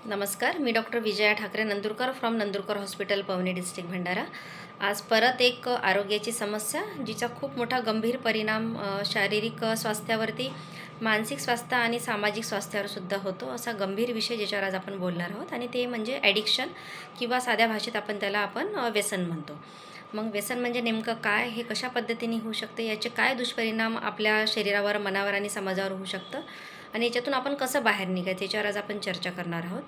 नमस्कार, मी doctor Vijaya Thakare Nandurkar from Nandurkar hospital Pauni district Bhandara. आज परत एक आरोग्याची समस्या जिचा खूप मोठा गंभीर परिणाम शारीरिक स्वास्थ्यावरती, मानसिक स्वास्थ्य आणि सामाजिक स्वास्थ्यावर सुद्धा होतो, असा गंभीर विषय ज्याच्यावर आज आपण बोलणार आहोत। आणि ते म्हणजे ॲडिक्शन किंवा साध्या भाषेत आपण त्याला व्यसन म्हणतो। मग व्यसन म्हणजे नेमकं काय, हे कशा पद्धतीने होऊ शकते, याचे काय दुष्परिणाम आपल्या शरीरावर, मनावर आणि समाजावर होऊ शकतं आणि याच्यातून आपण कसं बाहेर निघायचं, याच्यावर आज आपण चर्चा करणार आहोत।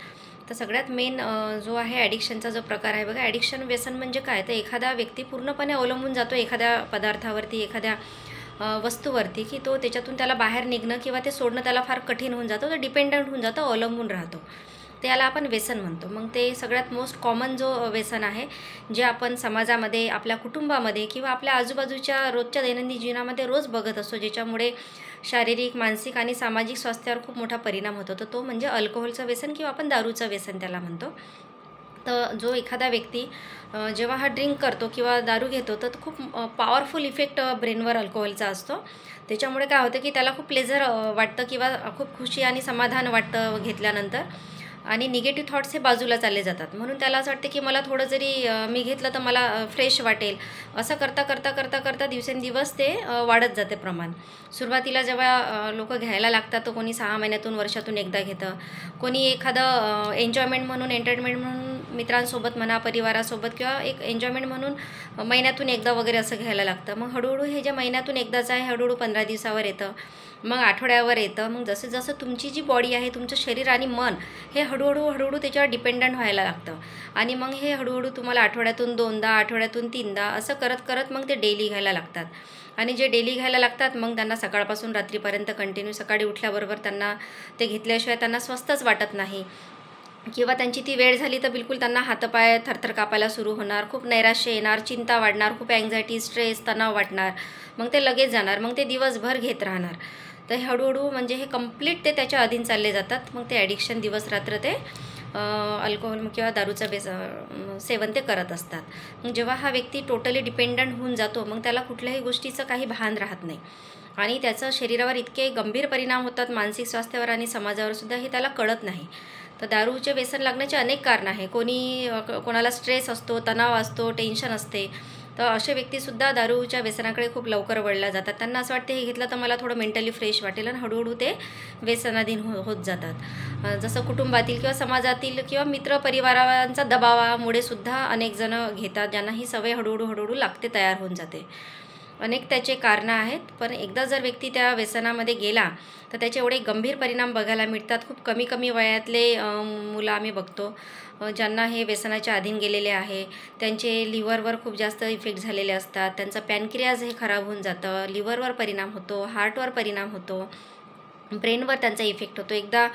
तर सगळ्यात मेन जो आहे ॲडिक्शनचा जो प्रकार आहे बघा, ॲडिक्शन व्यसन म्हणजे काय, तर एखादा व्यक्ती पूर्णपणे अवलंबून जातो एखाद्या पदार्थावरती, एखाद्या वस्तूवरती, की तो त्याच्यातून त्याला बाहेर निघणं किंवा ते सोडणं त्याला फार कठीण होऊन जातं, तो डिपेंडंट होऊन जातो, अवलंबून राहतो। त्याला आपण व्यसन म्हणतो। मग ते सगळ्यात मोस्ट कॉमन जो व्यसन आहे, जे आपण समाजामध्ये, आपल्या कुटुंबामध्ये किंवा आपल्या आजूबाजूच्या रोजच्या दैनंदिन जीवनामध्ये रोज बघत असतो, ज्याच्यामुळे शारीरिक, मानसिक आणि सामाजिक स्वास्थ्यावर खूप मोठा परिणाम होतो, तर तो म्हणजे अल्कोहोलचं व्यसन किंवा आपण दारूचं व्यसन त्याला म्हणतो। तर जो एखादा व्यक्ती जेव्हा हा ड्रिंक करतो किंवा दारू घेतो, तर खूप पॉवरफुल इफेक्ट ब्रेनवर अल्कोहोलचा असतो। त्याच्यामुळे काय होतं, की त्याला खूप प्लेझर वाटतं किंवा खूप खुशी आणि समाधान वाटतं घेतल्यानंतर, आणि निगेटिव्ह थॉट्स हे बाजूला चालले जातात। म्हणून त्याला असं वाटतं, की मला थोडं जरी मी घेतलं तर मला फ्रेश वाटेल। असं करता करता करता करता दिवसेंदिवस ते वाढत जाते प्रमाण। सुरुवातीला जेव्हा लोकं घ्यायला लागतात, तर कोणी 6 महिन्यातून, वर्षातून एकदा घेतं, कोणी एखादं एन्जॉयमेंट म्हणून, एंटरटेनमेंट म्हणून मित्रांसोबत म्हणा, परिवारासोबत, किंवा एक एन्जॉयमेंट म्हणून महिन्यातून एकदा वगैरे असं घ्यायला लागतं। मग हळूहळू हे जे महिन्यातून एकदाचं आहे, हळूहळू 15 दिवसावर येतं, मग आठवड्यावर येतं। मग जसं जसं तुमची जी बॉडी आहे, तुमचं शरीर आणि मन हे हळूहळू त्याच्यावर डिपेंडंट व्हायला लागतं, आणि मग हे हळूहळू तुम्हाला आठवड्यातून 2दा, आठवड्यातून 3दा असं करत करत मग ते डेली घ्यायला लागतात। आणि जे डेली घ्यायला लागतात, मग त्यांना सकाळपासून रात्रीपर्यंत कंटिन्यू, सकाळी उठल्याबरोबर त्यांना ते घेतल्याशिवाय त्यांना स्वस्थच वाटत नाही, किंवा त्यांची ती वेळ झाली तर बिलकुल त्यांना हातपाय थरथर कापायला सुरू होणार, खूप नैराश्य येणार, चिंता वाढणार, खूप अँक्झायटी, स्ट्रेस, तणाव वाटणार, मग ते लगेच जाणार, मग ते दिवसभर घेत राहणार। तर हळूहळू म्हणजे हे कंप्लीट ते त्याच्या अधीन चालले जातात। मग ते ॲडिक्शन दिवस रात्र ते अल्कोहोल किंवा दारूचं सेवन ते करत असतात। मग जेव्हा हा व्यक्ती टोटली डिपेंडंट होऊन जातो, मग त्याला कुठल्याही गोष्टीचं काही भान राहत नाही, आणि त्याचं शरीरावर इतके गंभीर परिणाम होतात, मानसिक स्वास्थ्यावर आणि समाजावर सुद्धा, हे त्याला कळत नाही। तर दारूचे व्यसन लागण्याचे अनेक कारणं आहे। कोणाला स्ट्रेस असतो, तणाव असतो, टेन्शन असते, तर असे व्यक्तीसुद्धा दारूच्या व्यसनाकडे खूप लवकर वळल्या जातात। त्यांना असं वाटते, हे घेतलं तर मला थोडं मेंटली फ्रेश वाटेल, आणि हळूहळू ते व्यसनाधीन होत जातात। जसं कुटुंबातील किंवा समाजातील किंवा मित्रपरिवारांचा दबावामुळे सुद्धा अनेक जण घेतात, ज्यांना ही सवय हळूहळू लागते, तयार होऊन जाते। अनेक त्याचे कारणं आहेत, पण एकदा जर व्यक्ती त्या व्यसनामध्ये गेला, तर त्याचे एवढे गंभीर परिणाम बघायला मिळतात। खूप कमी कमी वयातले मुलं आम्ही बघतो, ज्यांना हे व्यसनाच्या अधीन गेलेले आहे, त्यांचे लिव्हरवर खूप जास्त इफेक्ट झालेले असतात, त्यांचं पॅनक्रियाज हे खराब होऊन जातं, लिव्हरवर परिणाम होतो, हार्टवर परिणाम होतो, ब्रेनवर त्यांचा इफेक्ट होतो। एकदा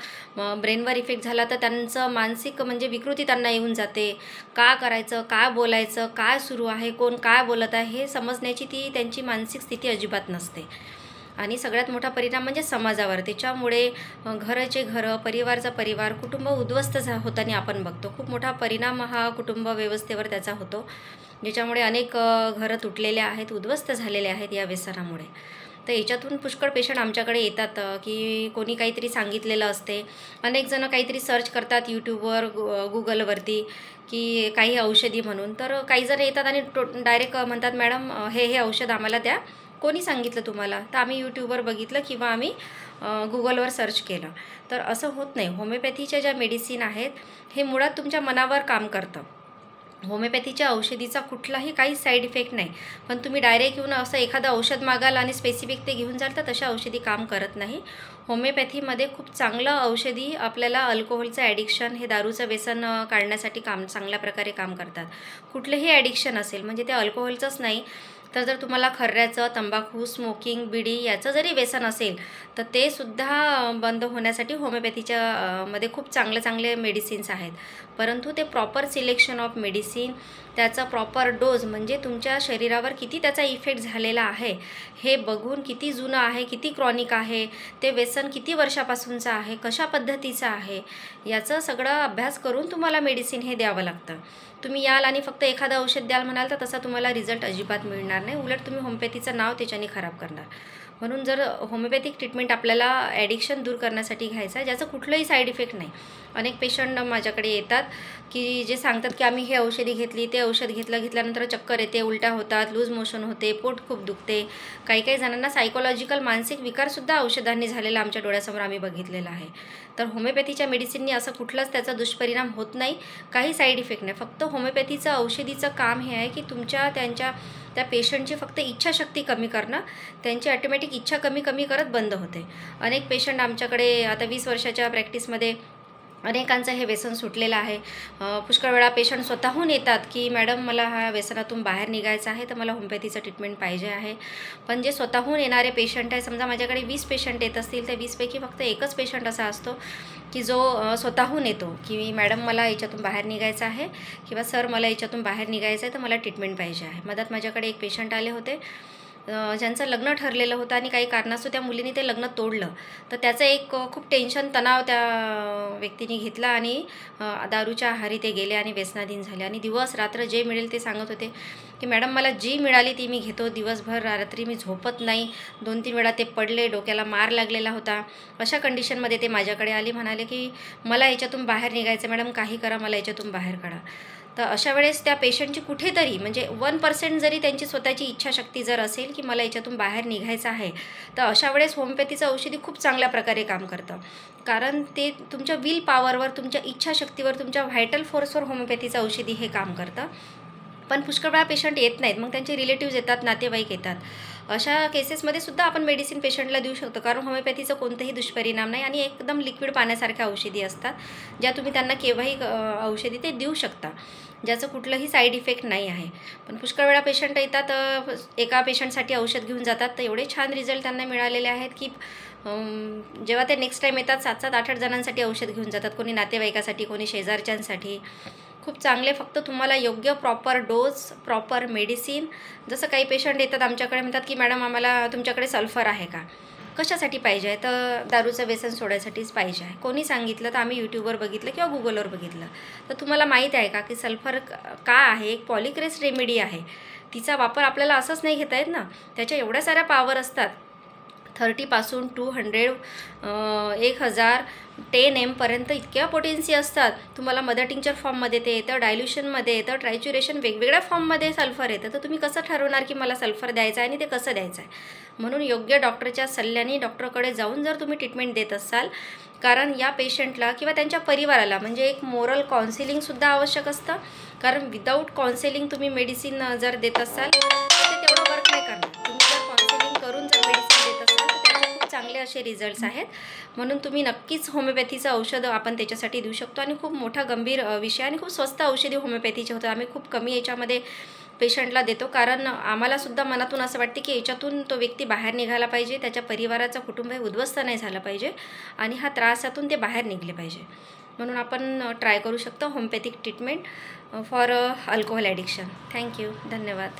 ब्रेनवर इफेक्ट झाला तर त्यांचं मानसिक म्हणजे विकृती त्यांना येऊन जाते, का करायचं, काय बोलायचं, काय सुरू आहे, कोण काय बोलत आहे, हे समजण्याची ती त्यांची मानसिक स्थिती अजिबात नसते। आणि सगळ्यात मोठा परिणाम म्हणजे समाजावर। त्याच्यामुळे घराचे घरं, परिवारचा परिवार, कुटुंब उद्ध्वस्त होताना आपण बघतो। खूप मोठा परिणाम हा कुटुंब व्यवस्थेवर त्याचा होतो, ज्याच्यामुळे अनेक घरं तुटलेले आहेत, उद्ध्वस्त झालेले आहेत या व्यसनामुळे। तर याच्यातून पुष्कळ पेशंट आमच्याकडे येतात, की कोणी काहीतरी सांगितलेलं असते, अनेक जण काहीतरी सर्च करतात यूट्यूबवर, गुगलवरती, की काही औषधी म्हणून, तर काही जण येतात आणि डायरेक्ट म्हणतात, मॅडम हे औषध आम्हाला द्या, कोणी सांगितलं तुम्हाला? तर आम्ही यूट्यूबवर बघितलं किंवा आम्ही गुगलवर सर्च केलं। तर असं होत नाही। होमिओपॅथीच्या ज्या मेडिसिन आहेत, हे मुळात तुमच्या मनावर काम करतं। होमिओपॅथीच्या औषधीचा कुठलाही काही साईड इफेक्ट नाही, पण तुम्ही डायरेक्ट येऊन असं एखादं औषध मागाल आणि स्पेसिफिक ते घेऊन जाल, तर तशा औषधी काम करत नाही। होमिओपॅथीमध्ये खूप चांगलं औषधी आपल्याला अल्कोहोलचं ॲडिक्शन, हे दारूचं व्यसन काढण्यासाठी चांगल्या प्रकारे काम करतात। कुठलेही ॲडिक्शन असेल, म्हणजे ते अल्कोहोलचंच नाही, तर जर तुम्हाला खर्याचं, तंबाखू, स्मोकिंग, बिडी याचं जरी व्यसन असेल, तर ते सुद्धा बंद होण्यासाठी होमिओपॅथीच्या मध्ये खूप चांगले मेडिसिन्स आहेत। परंतु ते प्रॉपर सिलेक्शन ऑफ मेडिसिन, त्याचा प्रॉपर डोज, म्हणजे तुमच्या शरीरावर किती त्याचा इफेक्ट झालेला आहे हे बघून, किती जुनं आहे, किती क्रॉनिक आहे, ते व्यसन किती वर्षापासूनचं आहे, कशा पद्धतीचं आहे, याचं सगळं अभ्यास करून तुम्हाला मेडिसिन हे द्यावं लागतं। तुम्ही याल आणि फक्त एखादं औषध द्याल म्हणाल, तर तसा तुम्हाला रिझल्ट अजिबात मिळणार नाही, उलट तुम्ही होमिओपॅथीचं नाव त्याच्याने खराब करणार। म्हणून जर होमिओपॅथिक ट्रीटमेंट आपल्याला ॲडिक्शन दूर करण्यासाठी घ्यायचं आहे, ज्याचं कुठलंही साईड इफेक्ट नाही. अनेक पेशंट माझ्याकडे येतात की जे सांगतात की आम्ही हे औषधी घेतली, ते औषध घेतल्यानंतर चक्कर येते, उलट्या होतात, लूज मोशन होते, पोट खूप दुखते. काही जणांना सायकोलॉजिकल मानसिक विकारसुद्धा औषधांनी झालेला आमच्या डोळ्यासमोर आम्ही बघितलेला आहे. तर होमिओपॅथीच्या मेडिसिननी असं कुठलाच त्याचा दुष्परिणाम होत नाही, काही साईड इफेक्ट नाही. फक्त होमिओपॅथीचं औषधीचं काम हे आहे की त्या पेशंटची फक्त इच्छाशक्ती कमी करणं, त्यांची ऑटोमॅटिक इच्छा कमी करत बंद होते. अनेक पेशंट आमच्याकडे आता 20 वर्षाच्या प्रॅक्टिसमध्ये अनेकांचं हे व्यसन सुटलेलं आहे. पुष्कळ वेळा पेशंट स्वतःहून येतात की मॅडम मला ह्या व्यसनातून बाहेर निघायचं आहे, तर मला होमिओपॅथीचं ट्रीटमेंट पाहिजे आहे. पण जे स्वतःहून येणारे पेशंट आहे, समजा माझ्याकडे 20 पेशंट येत असतील, तर 20पैकी फक्त एकच पेशंट असा असतो की जो स्वतःहून येतो की मॅडम मला याच्यातून बाहेर निघायचं आहे किंवा सर मला याच्यातून बाहेर निघायचं आहे, तर मला ट्रीटमेंट पाहिजे आहे. मधात माझ्याकडे एक पेशंट आले होते ज्यांचं लग्न ठरलेलं होतं आणि काही कारणास्तव त्या मुलीने ते लग्न तोडलं. तर त्याचं एक खूप टेन्शन, तणाव त्या व्यक्तीने घेतला आणि दारूच्या आहारी ते गेले आणि व्यसनाधीन झाले. आणि दिवस रात्र जे मिळेल ते सांगत होते की मॅडम मला जी मिळाली ती मी घेतो, दिवसभर रात्री मी झोपत नाही. 2-3 वेळा ते पडले, डोक्याला मार लागलेला होता. अशा कंडिशनमध्ये ते माझ्याकडे आले, म्हणाले की मला याच्यातून बाहेर निघायचं मॅडम, काही करा, मला याच्यातून बाहेर काढा. तर अशा वेळेस त्या पेशंटची कुठेतरी म्हणजे 1% जरी त्यांची स्वतःची इच्छाशक्ती जर असेल की मला याच्यातून बाहेर निघायचं आहे, तर अशा वेळेस होमिओपॅथीचं औषधी खूप चांगल्या प्रकारे काम करतं. कारण ते तुमच्या विल पॉवरवर, तुमच्या इच्छाशक्तीवर, तुमच्या व्हायटल फोर्सवर होमिओपॅथीचं औषधी हे काम करतं. पण पुष्कळ वेळा पेशंट येत नाहीत, मग त्यांचे रिलेटिव्हज येतात, नातेवाईक येतात. अशा केसेसमध्ये सुद्धा आपण मेडिसिन पेशंटला देऊ शकतो, कारण होमिओपॅथीचं कोणतेही दुष्परिणाम नाही आणि एकदम लिक्विड पाण्यासारख्या औषधी असतात, ज्या तुम्ही त्यांना केव्हाही औषधी ते देऊ शकता, ज्याचं कुठलंही साईड इफेक्ट नाही आहे. पण पुष्कळ वेळा पेशंट येतात, एका पेशंटसाठी औषध घेऊन जातात, तर एवढे छान रिझल्ट त्यांना मिळालेले आहेत की जेव्हा ते नेक्स्ट टाईम येतात 7-7, 8-8 जणांसाठी औषध घेऊन जातात, कोणी नातेवाईकासाठी, कोणी शेजारच्यांसाठी. खूप चांगले, फक्त तुम्हाला योग्य प्रॉपर डोस, प्रॉपर मेडिसिन. जसं काही पेशंट येतात आमच्याकडे, म्हणतात की मॅडम आम्हाला तुमच्याकडे सल्फर आहे का? कशासाठी पाहिजे आहे? तर दारूचं व्यसन सोडायसाठीच पाहिजे आहे. कोणी सांगितलं? तर आम्ही यूट्यूबवर बघितलं किंवा गुगलवर बघितलं. तर तुम्हाला माहीत आहे का की सल्फर का आहे? एक पॉलिक्रेस रेमेडी आहे. तिचा वापर आपल्याला असंच नाही घेता येत ना, त्याच्या एवढ्या साऱ्या पॉवर असतात. 30 पासून 200, 1000, 10 पर्यंत इतक्या पोटेन्सी असतात. तुम्हाला मदर टिंक्चर फॉर्ममध्ये ते येतं, डायल्युशनमध्ये येतं, ट्रायच्युरेशन, वेगवेगळ्या फॉर्ममध्ये सल्फर येतं. तर तुम्ही कसं ठरवणार की मला सल्फर द्यायचं आहे आणि ते कसं द्यायचं आहे? म्हणून योग्य डॉक्टरच्या सल्ल्याने, डॉक्टरकडे जाऊन जर तुम्ही ट्रीटमेंट देत असाल, कारण या पेशंटला किंवा त्यांच्या परिवाराला म्हणजे एक मोरल काउन्सिलिंगसुद्धा आवश्यक असतं. कारण विदाऊट काउन्सिलिंग तुम्ही मेडिसिन जर देत असाल तर ते तेवढं वर्क नाही करणार. तुम्ही जर काउन्सिलिंग करून जर मेडिसिन देत असाल तर त्याचे खूप चांगले असे रिझल्ट्स आहेत. म्हणून तुम्ही नक्कीच होमिओपॅथीचं औषध आपण त्याच्यासाठी देऊ शकतो आणि खूप मोठा गंभीर विषय आणि खूप स्वस्त औषधी होमिओपॅथीचे होतं. आम्ही खूप कमी याच्यामध्ये पेशंटला देतो, कारण आम्हालासुद्धा मनातून असं वाटते की याच्यातून तो व्यक्ती बाहेर निघाला पाहिजे, त्याच्या परिवाराचा कुटुंब उद्ध्वस्त नाही झाला पाहिजे आणि हा त्रासातून ते बाहेर निघले पाहिजे. म्हणून आपण ट्राय करू शकतो homeopathic treatment for alcohol addiction. Thank you. धन्यवाद.